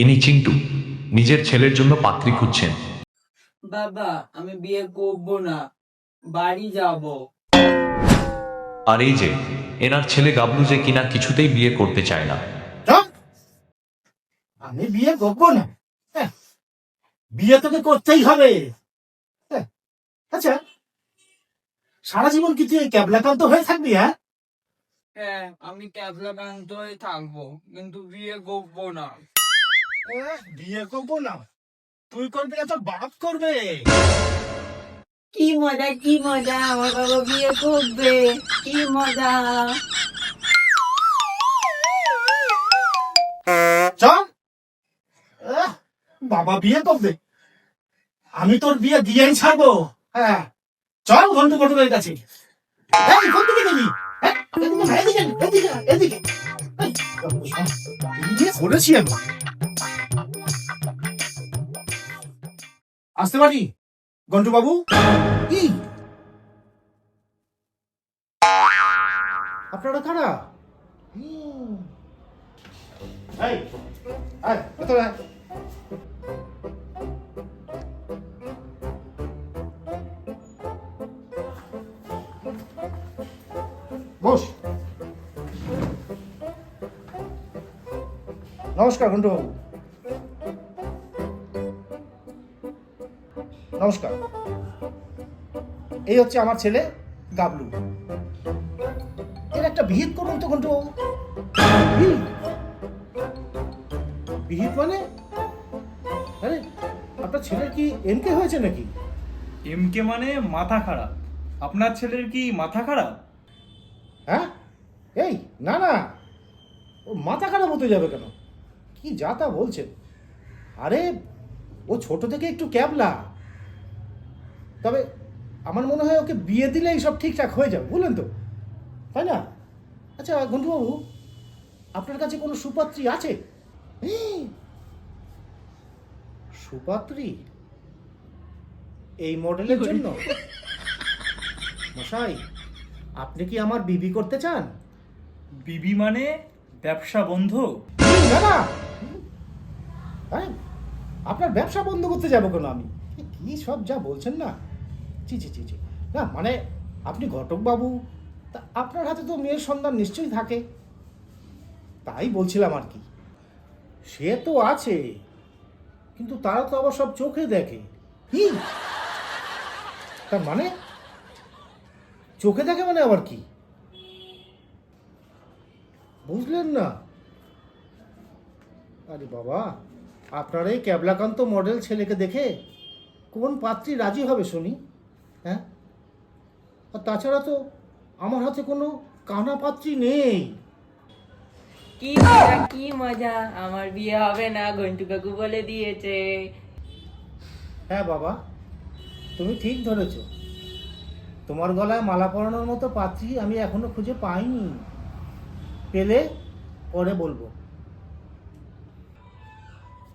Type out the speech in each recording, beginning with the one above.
ইনি চিন্টু, নিজের ছেলের জন্য পাত্রী খুঁজছেন। বাবা, আমি বিয়ে করব না, বাড়ি যাব। আর এই যে এনার ছেলে গাবলু, যে কিনা কিছুতেই বিয়ে করতে চায় না। আমি বিয়ে করবো না? বিয়ে তোকে করতেই হবে। আচ্ছা, সারা জীবন কি তুই ক্যাবলাকান্ত হয়ে থাকবি? হ্যাঁ, আমি ক্যাবলাকান্ত হয়ে থাকবো, কিন্তু বিয়ে করব না। বিয়ে করবো না? তুই করবি না, তোর বাপ করবে। কি মজা, কি মজা, আমার বাবা বিয়ে করবে, কি মজা। চল, বাবা বিয়ে করবে, আমি তোর বিয়ে দিয়েই ছাড়বো। হ্যাঁ, চল ঘন্টু ঘটকের কাছে। কোন দিকে গেলি? এদিকে করেছি আমি। আসতে পারি গন্টু বাবু? কি আপনারা কারা? বস। নমস্কার গন্টু বাবু। নমস্কার। এই হচ্ছে আমার ছেলে গাবলু। এর একটা বিহিত করুন তো গন্টু বাবু। বিহিত মানে? আরে, আপনার ছেলের কি এমকে হয়েছে নাকি? এমকে মানে মাথা খারাপ। আপনার ছেলের কি মাথা খারাপ? হ্যাঁ, এই না না, ও মাথা খারাপ হতে যাবে কেন? কি যা তা বলছেন? আরে, ও ছোট থেকে একটু ক্যাবলা। তবে আমার মনে হয় ওকে বিয়ে দিলেই সব ঠিকঠাক হয়ে যাবে, বুঝলেন তো, তাই না? আচ্ছা গন্টুবাবু, আপনার কাছে কোনো সুপাত্রী আছে? সুপাত্রী এই মডেলের জন্য? মশাই, আপনি কি আমার বিবি করতে চান? বিবি মানে ব্যবসা বন্ধ? না না, আরে, আপনার ব্যবসা বন্ধ করতে যাবো কেন আমি? কি সব যা বলছেন না, জি জি জি জি। না মানে, আপনি ঘটক বাবু, তা আপনার হাতে তো মেয়ের সন্ধান নিশ্চয়ই থাকে, তাই বলছিলাম আর কি। সে তো আছে, কিন্তু তারা তো আবার সব চোখে দেখে। কি তার মানে? চোখে দেখে মানে আবার কি? বুঝলেন না? আরে বাবা, আপনার এই ক্যাবলাকান্ত মডেল ছেলেকে দেখে কোন পাত্রী রাজি হবে শুনি? হ্যাঁ, আর তাছাড়া তো আমার হাতে কোনো কানা পাত্রী নেই। কি মজা, কি মজা, আমার বিয়ে হবে না, ঘন্টু কাকু বলে দিয়েছে। হ্যাঁ বাবা, তুমি ঠিক ধরেছ। তোমার গলায় মালা পরানোর মতো পাত্রী আমি এখনো খুঁজে পাইনি। পেলে পরে বলবো।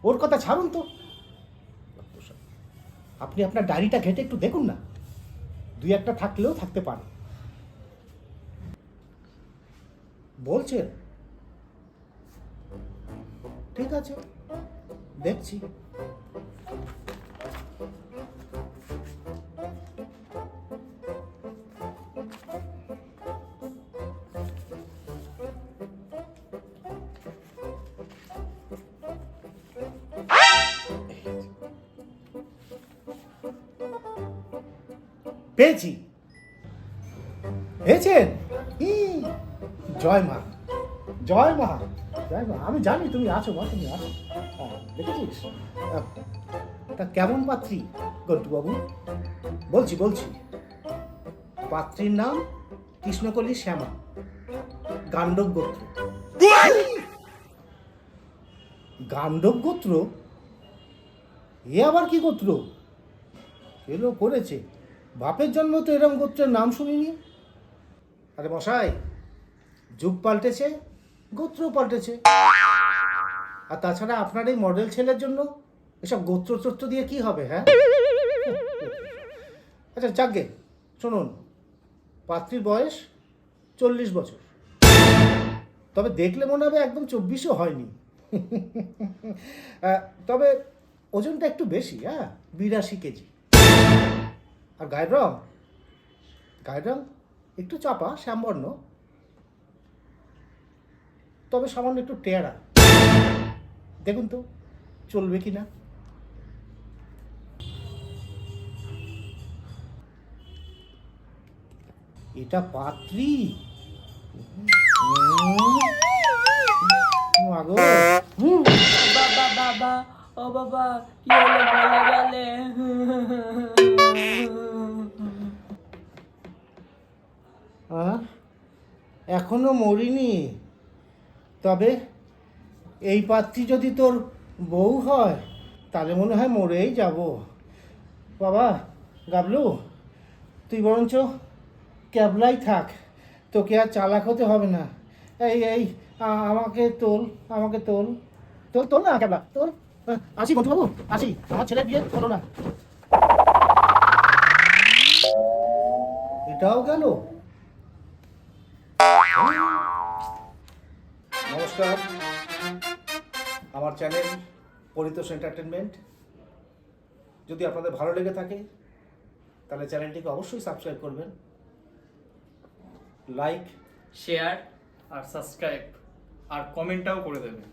ওর কথা ছাড়ুন তো, আপনি আপনার ডায়েরিটা ঘেটে একটু দেখুন না, দুই একটা থাকলেও থাকতে পারে। বলছেন? ঠিক আছে, দেখছি। পেয়েছি। পেয়েছেন? জয় মা, জয় মা, জয় মা। আমি জানি তুমি আছো মা, তুমি আছো। হ্যাঁ, দেখেছিস? তা কেমন পাত্রী গন্টুবাবু? বলছি বলছি, পাত্রীর নাম কৃষ্ণকলি শ্যামা, গান্ডব গোত্র। গান্ডব গোত্র? এ আবার কি গোত্র? এলো করেছে, বাপের জন্ম তো এরম গোত্রের নাম শুনিনি। আরে মশাই, যুগ পাল্টেছে, গোত্র পাল্টেছে। আর তাছাড়া আপনার এই মডেল ছেলের জন্য এসব গোত্র চোত্র দিয়ে কি হবে? হ্যাঁ, আচ্ছা যাকগে, শুনুন, পাত্রীর বয়স 40 বছর। তবে দেখলে মনে হবে একদম 24ও হয়নি। তবে ওজনটা একটু বেশি, 82 কেজি। আর গায়ের রং একটু চাপা শ্যামবর্ণ, তবে সামান্য একটু টেয়ারা। দেখুন তো চলবে কিনা। এটা পাত্রী। মাগো। বাবা বাবা, ও বাবা, কি হলো, মরে গেলে? এখনো মরিনি, তবে এই পাত্রী যদি তোর বউ হয় তাহলে মনে হয় মরেই যাব। বাবা গাবলু, তুই বরঞ্চ ক্যাবলাই থাক, তোকে আর চালাক হতে হবে না। এই আমাকে তোল, তোল না ক্যাবলা, তোল। আসি বন্ধুবাবু, আসি, আমার ছেলে বিয়ে হলো না। এটাও গেল। নমস্কার, আমার চ্যানেল পরিতোষ এন্টারটেনমেন্ট যদি আপনাদের ভালো লেগে থাকে তাহলে চ্যানেলটিকে অবশ্যই সাবস্ক্রাইব করবেন, লাইক, শেয়ার আর সাবস্ক্রাইব আর কমেন্টটাও করে দেবেন।